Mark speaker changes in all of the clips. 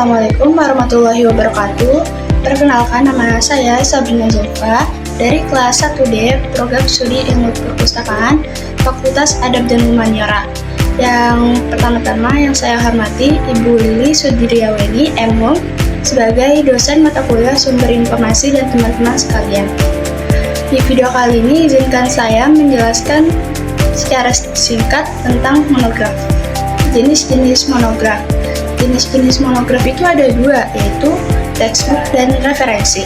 Speaker 1: Assalamualaikum warahmatullahi wabarakatuh. Perkenalkan, nama saya Sabrina Zulfa dari kelas 1D Program Studi Ilmu Perpustakaan Fakultas Adab dan Humaniora. Yang pertama-tama yang saya hormati Ibu Lili Sudiryaweni, M.Hum, sebagai dosen mata kuliah Sumber Informasi dan teman-teman sekalian. Di video kali ini izinkan saya menjelaskan secara singkat tentang monograf. Jenis-jenis monograf. Jenis-jenis monograf itu ada dua, yaitu textbook dan referensi.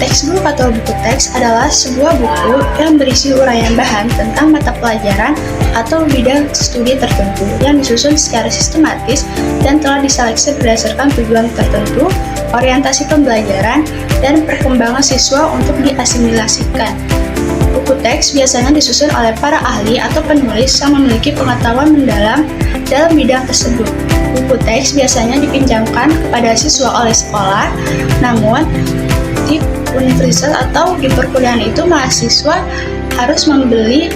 Speaker 1: Textbook atau buku teks adalah sebuah buku yang berisi uraian bahan tentang mata pelajaran atau bidang studi tertentu yang disusun secara sistematis dan telah diseleksi berdasarkan tujuan tertentu, orientasi pembelajaran, dan perkembangan siswa untuk diasimilasikan. Buku teks biasanya disusun oleh para ahli atau penulis yang memiliki pengetahuan mendalam dalam bidang tersebut. Buku teks biasanya dipinjamkan kepada siswa oleh sekolah, namun di universitas atau di perkuliahan itu mahasiswa harus membeli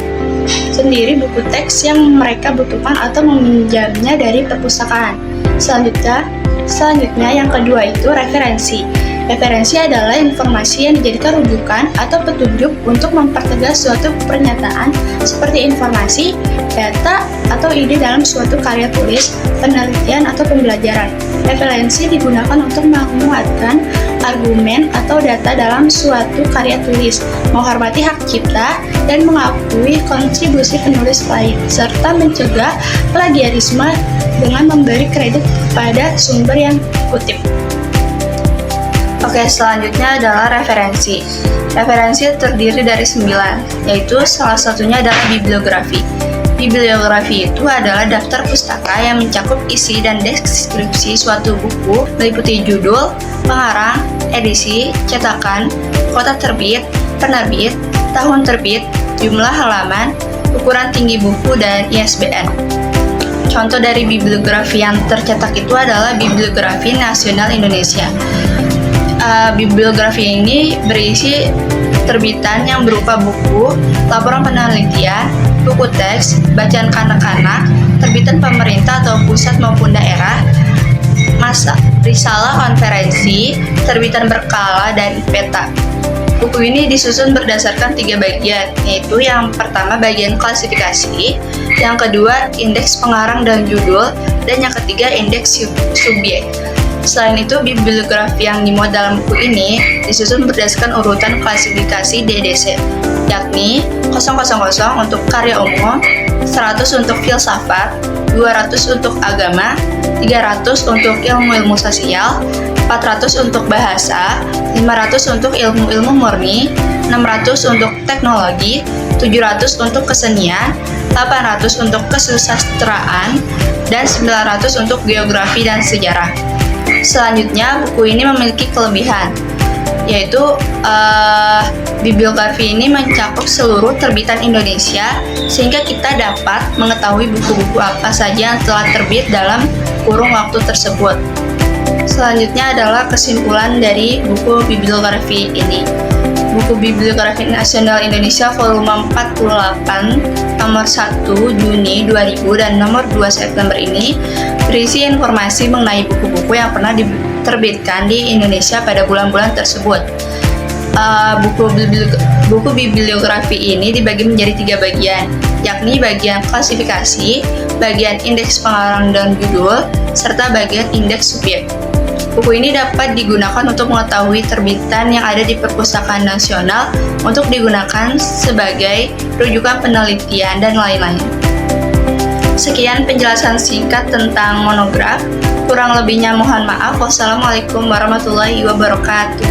Speaker 1: sendiri buku teks yang mereka butuhkan atau meminjamnya dari perpustakaan. Selanjutnya yang kedua itu referensi. Referensi adalah informasi yang dijadikan rujukan atau petunjuk untuk mempertegas suatu pernyataan seperti informasi, data, atau ide dalam suatu karya tulis, penelitian, atau pembelajaran. Referensi digunakan untuk menguatkan argumen atau data dalam suatu karya tulis, menghormati hak cipta, dan mengakui kontribusi penulis lain, serta mencegah plagiarisme dengan memberi kredit kepada sumber yang dikutip. Oke, selanjutnya adalah referensi. Referensi terdiri dari 9, yaitu salah satunya adalah bibliografi. Bibliografi itu adalah daftar pustaka yang mencakup isi dan deskripsi suatu buku, meliputi judul, pengarang, edisi, cetakan, kota terbit, penerbit, tahun terbit, jumlah halaman, ukuran tinggi buku, dan ISBN. Contoh dari bibliografi yang tercetak itu adalah Bibliografi Nasional Indonesia. Bibliografi ini berisi terbitan yang berupa buku, laporan penelitian, buku teks, bacaan kanak-kanak, terbitan pemerintah atau pusat maupun daerah, risalah konferensi, terbitan berkala, dan peta. Buku ini disusun berdasarkan 3 bagian, yaitu yang pertama bagian klasifikasi, yang kedua indeks pengarang dan judul, dan yang ketiga indeks subjek. Selain itu, bibliografi yang dimuat dalam buku ini disusun berdasarkan urutan klasifikasi DDC, yakni 000 untuk karya umum, 100 untuk filsafat, 200 untuk agama, 300 untuk ilmu-ilmu sosial, 400 untuk bahasa, 500 untuk ilmu-ilmu murni, 600 untuk teknologi, 700 untuk kesenian, 800 untuk kesusastraan, dan 900 untuk geografi dan sejarah. Selanjutnya, buku ini memiliki kelebihan, yaitu bibliografi ini mencakup seluruh terbitan Indonesia, sehingga kita dapat mengetahui buku-buku apa saja yang telah terbit dalam kurun waktu tersebut. Selanjutnya adalah kesimpulan dari buku bibliografi ini. Buku Bibliografi Nasional Indonesia volume 48 nomor 1 Juni 2000 dan nomor 2 September ini berisi informasi mengenai buku-buku yang pernah diterbitkan di Indonesia pada bulan-bulan tersebut. Buku bibliografi ini dibagi menjadi 3 bagian, yakni bagian klasifikasi, bagian indeks pengarang dan judul, serta bagian indeks subjek. Buku ini dapat digunakan untuk mengetahui terbitan yang ada di Perpustakaan Nasional untuk digunakan sebagai rujukan penelitian dan lain-lain. Sekian penjelasan singkat tentang monograf. Kurang lebihnya mohon maaf. Wassalamualaikum warahmatullahi wabarakatuh.